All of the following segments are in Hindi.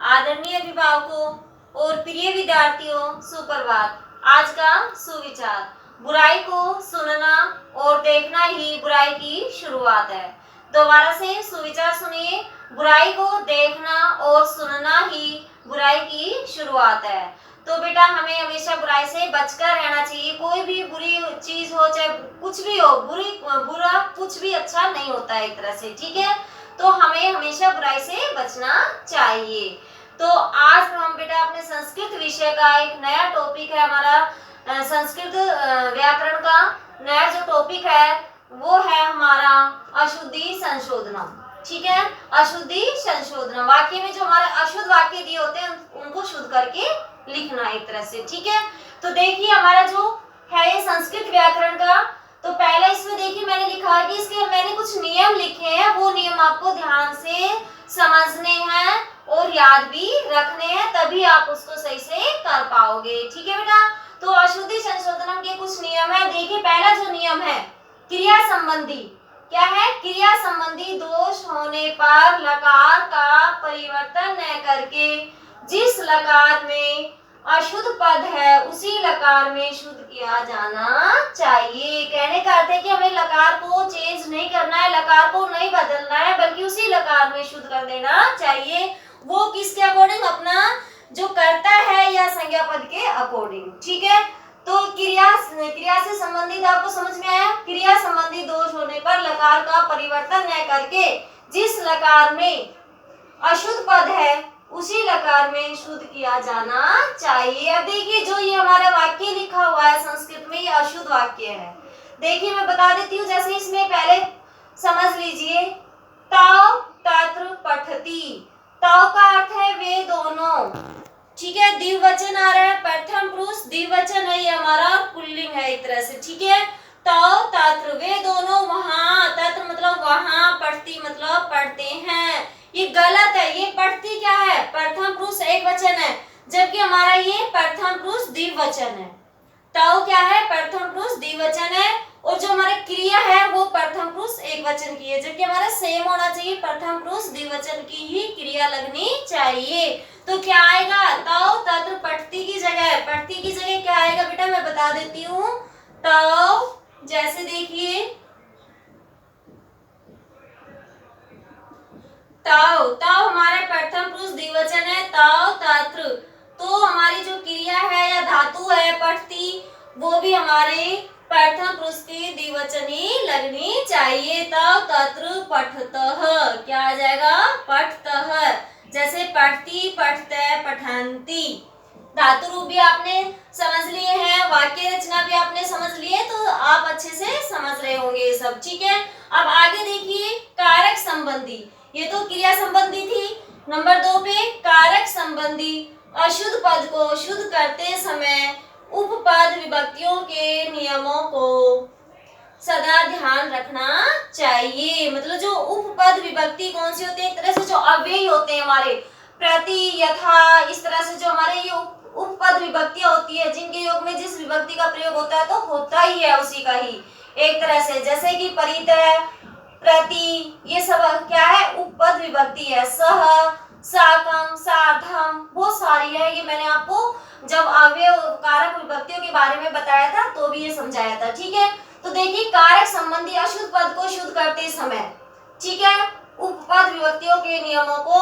आदरणीय अभिभावकों और प्रिय विद्यार्थियों, सुप्रभात। आज का सुविचार, बुराई को सुनना और देखना ही बुराई की शुरुआत है। दोबारा से सुविचार सुनिए, बुराई को देखना और सुनना ही बुराई की शुरुआत है। तो बेटा हमें हमेशा बुराई से बचकर रहना चाहिए। कोई भी बुरी चीज हो, चाहे कुछ भी हो, बुरा कुछ भी अच्छा नहीं होता है एक तरह से, ठीक है। तो हमें हमेशा बुराई से बचना चाहिए। तो आज हम बेटा अपने संस्कृत विषय का एक नया टॉपिक है हमारा संस्कृत व्याकरण का नया जो टॉपिक है वो है हमारा अशुद्धि संशोधनम, ठीक है। अशुद्धि संशोधनम, वाक्य में जो हमारे अशुद्ध वाक्य दिए होते हैं उनको शुद्ध करके लिखना एक तरह से, ठीक है। तो देखिए हमारा जो है ये संस्कृत व्याकरण का, तो पहले इसमें देखिए मैंने लिखा है कि इसके मैंने कुछ नियम लिखे हैं, वो नियम आपको ध्यान से समझने हैं और याद भी रखने हैं, तभी आप उसको सही से कर पाओगे, ठीक है बेटा। तो अशुद्धि संशोधनम के कुछ नियम है। देखिए पहला जो नियम है क्रिया संबंधी, क्या है? क्रिया संबंधी दोष होने पर लकार का परिवर्तन न करके जिस लकार में अशुद्ध पद है उसी लकार में शुद्ध किया जाना चाहिए। कहने का अर्थ है कि हमें लकार को चेंज नहीं करना है, लकार को नहीं बदलना है, बल्कि उसी लकार में शुद्ध कर देना चाहिए। वो किसके अकॉर्डिंग? अपना जो कर्ता है या संज्ञा पद के अकॉर्डिंग, ठीक है। तो क्रिया से संबंधित आपको समझ में आया? क्रिया संबंधी दोष होने पर लकार का परिवर्तन न करके जिस लकार में अशुद्ध पद है उसी लकार में शुद्ध किया जाना चाहिए। अब देखिए जो ये हमारा वाक्य लिखा हुआ है संस्कृत में, ये अशुद्ध वाक्य है। देखिए मैं बता देती हूँ, जैसे इसमें पहले समझ लीजिए, तौ तत्र पठति। तौ का अर्थ है वे दोनों, ठीक है। द्विवचन आ रहा है, प्रथम पुरुष द्विवचन है, ये हमारा पुल्लिंग है एक तरह से, ठीक है। तौ तत्र वे दोनों वहां, तत्र मतलब वहां, पठति मतलब पढ़ते हैं। ये गलत है, ये पढ़ती क्या है? प्रथम पुरुष एक वचन है, जबकि हमारा ये प्रथम पुरुष द्विवचन है। तौ क्या है? प्रथम पुरुष द्विवचन है, और जो हमारा क्रिया है वो प्रथम पुरुष एक वचन की है, जबकि हमारा सेम होना चाहिए, प्रथम पुरुष द्विवचन की ही क्रिया लगनी चाहिए। तो क्या आएगा? तौ तत्र पठती की जगह, पठती की जगह क्या आएगा बेटा? मैं बता देती हूँ। तौ, जैसे देखिए तौ, तौ हमारे प्रथम पुरुष द्विवचन है, तौ तत्र। तो हमारी जो क्रिया है या धातु है पठती, वो भी हमारे प्रथम पुरुष की द्विवचन ही लगनी चाहिए। तौ तत्र पठतः, क्या आ जाएगा? पठतः। जैसे पठती, पठते, पठन्ति, धातु रूप भी आपने समझ लिए हैं, वाक्य रचना भी आपने समझ लिए, तो आप अच्छे से समझ रहे होंगे ये सब, ठीक है। अब आगे देखिए कारक संबंधी, ये तो क्रिया संबंधी थी। नंबर 2 पे कारक संबंधी, अशुद्ध पद को शुद्ध करते समय उपपद विभक्तियों के नियमों को सदा ध्यान रखना चाहिए। मतलब जो उपपद विभक्ति कौन सी होती है? एक तरह से जो अव्ययी होते हैं हमारे, प्रति, यथा, इस तरह से जो हमारे ये उपपद विभक्तियां होती है, जिनके योग में जिस विभक्ति का प्रयोग होता है तो होता ही है उसी का ही एक तरह से, जैसे कि परितः, प्रति, ये सब क्या है? उपपद विभक्ति है। सह, साकम, सार्धम, बहुत सारी है। ये मैंने आपको जब अव्यय कारक विभक्तियों के बारे में बताया था तो भी ये समझाया था, ठीक है। तो देखिए कारक संबंधी अशुद्ध पद को शुद्ध करते समय, ठीक है, उपपद विभक्तियों के नियमों को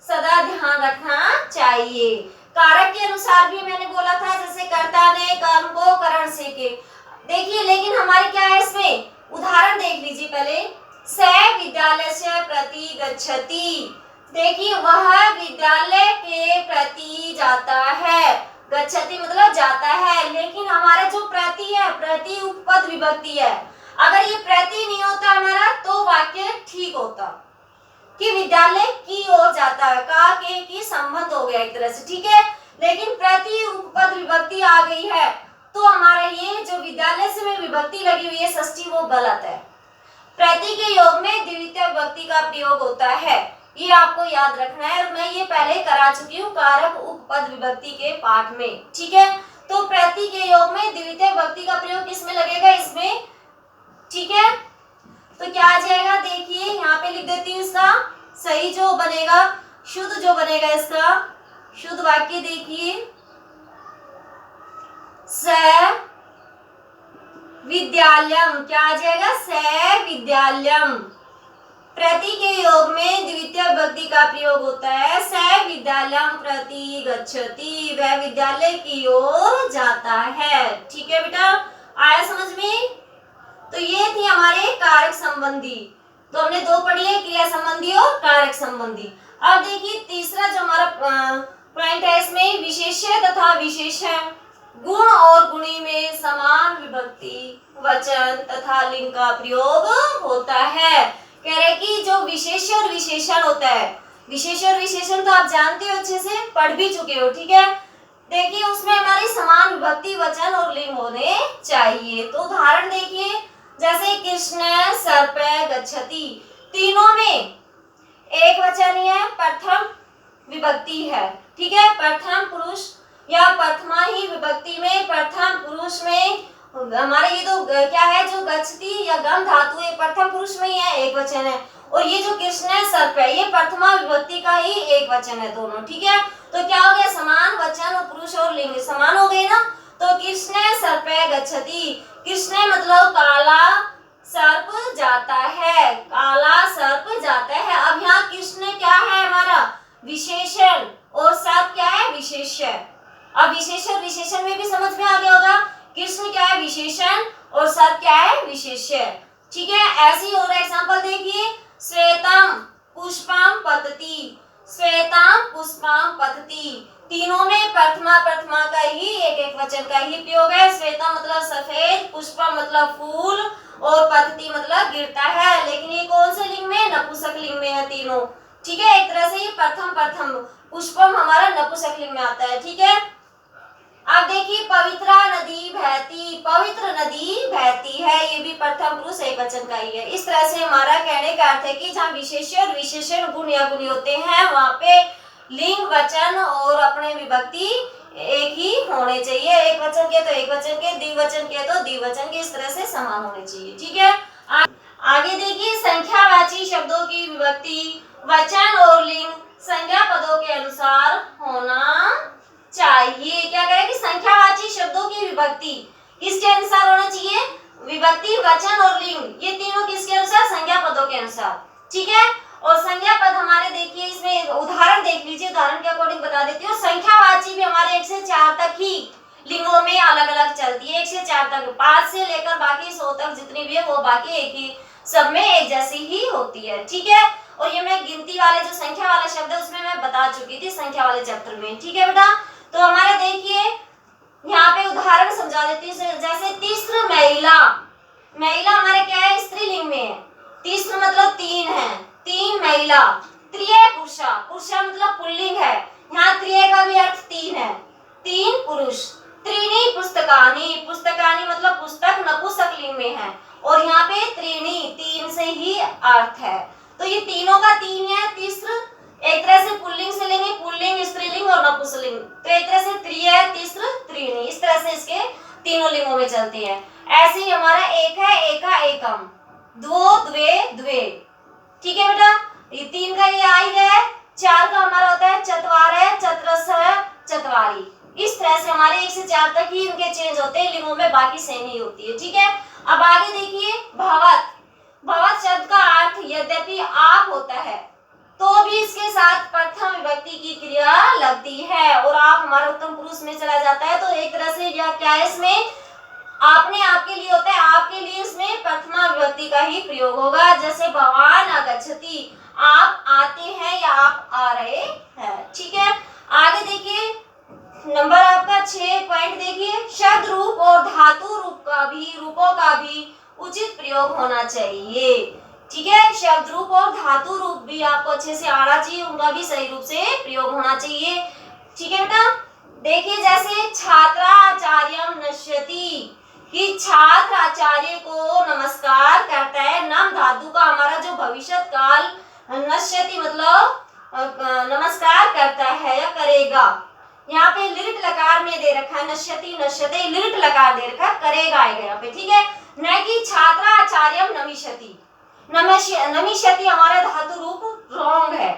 सदा ध्यान रखना चाहिए। कारक के अनुसार भी मैंने बोला था, जैसे कर्ता ने कर्म को करण से के। देखिए लेकिन हमारी क्या है इसमें? उदाहरण देख लीजिए पहले। स विद्यालय से प्रति गच्छति, देखिए वह विद्यालय के प्रति जाता है, गच्छति मतलब जाता है, लेकिन हमारा जो प्रति है, प्रति उपपद विभक्ति है, अगर ये प्रति नहीं होता हमारा तो वाक्य ठीक होता कि विद्यालय की ओर जाता है, का के की संबंध हो गया एक तरह से, ठीक है। लेकिन प्रति उपपद विभक्ति आ गई है तो हमारा ये जो विद्यालय से में विभक्ति लगी हुई है षष्ठी, वो गलत है। प्रति के योग में द्वितीय विभक्ति का प्रयोग होता है, ये आपको याद रखना है, और मैं ये पहले करा चुकी हूँ कारक उपपद विभक्ति के पाठ में, ठीक है। तो प्रति के योग में द्वितीय विभक्ति का प्रयोग किसमें लगेगा? इसमें, ठीक है। तो क्या आ जाएगा? देखिए यहाँ पे लिख देती हूँ इसका सही जो बनेगा। शुद्ध जो बनेगा इसका शुद्ध वाक्य देखिए, स विद्यालयम, क्या आ जाएगा, स विद्यालयम। प्रति के योग में द्वितीय विभक्ति का प्रयोग होता है, स विद्यालयम प्रति गच्छति, वह विद्यालय की ओर जाता है। ठीक है बेटा, आया समझ में। तो ये थी हमारे कारक संबंधी। तो हमने दो पढ़ी है, क्रिया संबंधी और कारक संबंधी। अब देखिए तीसरा जो हमारा पॉइंट है, इसमें विशेष्य तथा विशेषण, गुण और गुणी में समान विभक्ति वचन तथा लिंग का प्रयोग होता है। कह रहे कि जो विशेष्य और विशेषण होता है, विशेष्य और विशेषण तो आप जानते हो, अच्छे से पढ़ भी चुके हो। ठीक है, देखिए उसमें हमारी समान विभक्ति वचन और लिंग होने चाहिए। तो उदाहरण देखिए, जैसे कृष्ण सर्प गच्छति, तीनों में एक वचन है, प्रथम विभक्ति है। ठीक है, प्रथम पुरुष या प्रथमा ही विभक्ति में प्रथम पुरुष में हमारे ये तो क्या है, जो गच्छति या गम धातु है, प्रथम पुरुष में ही है, एक वचन है। और ये जो कृष्ण है सर्प है, ये प्रथमा विभक्ति का ही एक वचन है दोनों। ठीक है, तो क्या हो गया, समान वचन और पुरुष और लिंग समान हो गए ना। तो कृष्ण सर्प गच्छति, कृष्ण मतलब काला सर्प जाता है, काला सर्प जाता है। अब यहाँ कृष्ण क्या है हमारा, विशेषण, और सर्प क्या है, विशेष्य। अब विशेषण विशेषण में भी समझ में आ गया होगा, कृष्ण क्या है, विशेषण, और सर्प क्या है, विशेष्य। ठीक है, ऐसी और एग्जांपल देखिए, श्वेतम पुष्पम पतति, श्वेतम पुष्पम पतति, तीनों में प्रथमा प्रथमा का ही एक एक वचन का ही प्रयोग है। श्वेता मतलब सफेद, पुष्पम मतलब फूल, और पतति मतलब गिरता है। लेकिन ये कौन से लिंग में, नपुंसक लिंग में है तीनों। ठीक है, एक तरह से ये प्रथम प्रथम, पुष्पम हमारा नपुंसक लिंग में आता है। ठीक है, अब देखिए पवित्रा नदी बहती, पवित्र नदी बहती है, ये भी प्रथम पुरुष एक वचन का ही है। इस तरह से हमारा कहने का अर्थ है कि जहाँ विशेष्य और विशेषण गुण या गुणी होते हैं, वहाँ पे लिंग वचन और अपने विभक्ति एक ही होने चाहिए। एक वचन के तो एक वचन के, द्विवचन के तो द्विवचन के, इस तरह से समान होने चाहिए। ठीक है, आगे देखिए संख्यावाची शब्दों की विभक्ति वचन और लिंग संज्ञा पदों के अनुसार होना चाहिए। क्या करें कि संख्यावाची शब्दों की विभक्ति किसके अनुसार होना चाहिए, विभक्ति वचन और लिंग, ये तीनों किसके अनुसार, संज्ञा पदों के अनुसार। ठीक है, और संज्ञा पद हमारे देखिए, इसमें उदाहरण देख लीजिए, उदाहरण के अकॉर्डिंग बता देती हूँ। संख्यावाची भी हमारे 1 से 4 तक ही लिंगों में अलग अलग चलती है, 1 से 4 तक, 5 से लेकर बाकी 100 तक जितनी भी है वो बाकी एक ही, सब में एक जैसी ही होती है। ठीक है, और ये मैं गिनती वाले जो संख्या वाला शब्द है उसमें मैं बता चुकी थी संख्या वाले चैप्टर में। ठीक है बेटा, तो हमारे देखिए यहाँ पे उदाहरण समझा देती हूँ। जैसे तीस्र महिला, महिला हमारे क्या है, स्त्रीलिंग में है, तीस्र मतलब 3 है, 3 महिला। त्रिय पुरुषा, पुरुषा मतलब पुल्लिंग है, यहाँ त्रिय का भी अर्थ 3 है, 3 पुरुष। त्रीणी पुस्तकानी, पुस्तकानी मतलब पुस्तक, नपुंसक लिंग में है, और यहाँ पे त्रीणी 3 से ही अर्थ है। तो ये तीनों का 3 है, तीस्र एक तरह से पुल्लिंग से लेंगे, पुल्लिंग, स्त्रीलिंग और नपुंसकलिंग, तो एक तरह से त्रिय, तीस्र, त्रीणी, इस तरह से इसके तीनों लिंगों में चलती है। ऐसे ही हमारा एक है, एका एकम, द्वो द्वे द्वे। ठीक है बेटा, ये 3 का ये आ ही गया है। 4 का हमारा होता है चत्वारः, चतुरस्रः, चत्वारि। इस तरह से हमारे 1 से 4 तक ही इनके चेंज होते हैं, लिंगों में बाकी सेम ही होती है। ठीक है, अब आगे देखिए भवत, भवत शब्द का अर्थ यद्यपि आप होता है, तो भी इसके साथ प्रथम विभक्ति की क्रिया लगती है, और आप हमारा उत्तम पुरुष में चला जाता है, तो एक तरह से या क्या है, इसमें आपने आपके लिए होता है, आपके लिए इसमें प्रथमा विभक्ति का ही प्रयोग होगा। जैसे भवान आगच्छति, आप आते हैं या आप आ रहे हैं। ठीक है, आगे देखिए नंबर आपका 6 पॉइंट देखिए, शब्द रूप और धातु रूप का भी, रूपों का भी उचित प्रयोग होना चाहिए। ठीक है, शब्द रूप और धातु रूप भी आपको अच्छे से आना चाहिए, उनका भी सही रूप से प्रयोग होना चाहिए। ठीक है बेटा, देखिए जैसे छात्राचार्यम नश्यति, कि छात्र आचार्य को नमस्कार करता है। नम धातु का हमारा जो भविष्य काल, नश्यति मतलब नमस्कार करता है या करेगा, यहाँ पे लिट लकार में दे रखा है, नश्यति नश्यते लिट लकार दे रखा, करेगा आएगा यहाँ पे। ठीक है, न कि छात्राचार्यम नमिष्यति, नमिष्यति हमारा धातु रूप रॉन्ग है,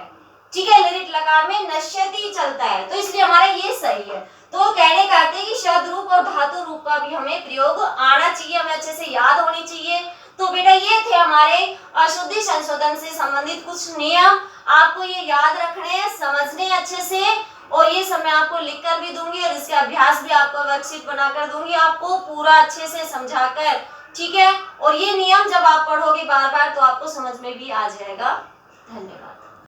ठीक है, लिरिट लकार में नश्यति चलता है, तो इसलिए हमारा ये सही है। तो कहने का अर्थ है कि शब्द रूप और धातु रूप का भी हमें प्रयोग आना चाहिए, हमें अच्छे से याद होनी चाहिए। तो बेटा ये थे हमारे अशुद्धि संशोधन से संबंधित कुछ नियम, आपको ये याद रखने हैं, समझने हैं अच्छे से, और ये सब मैं आपको लिख कर भी दूंगी और इसके अभ्यास भी आपको वर्कशीट बनाकर दूंगी आपको पूरा अच्छे से समझाकर, ठीक है। और ये नियम जब आप पढ़ोगे बार बार तो आपको समझ में भी आ जाएगा। धन्यवाद।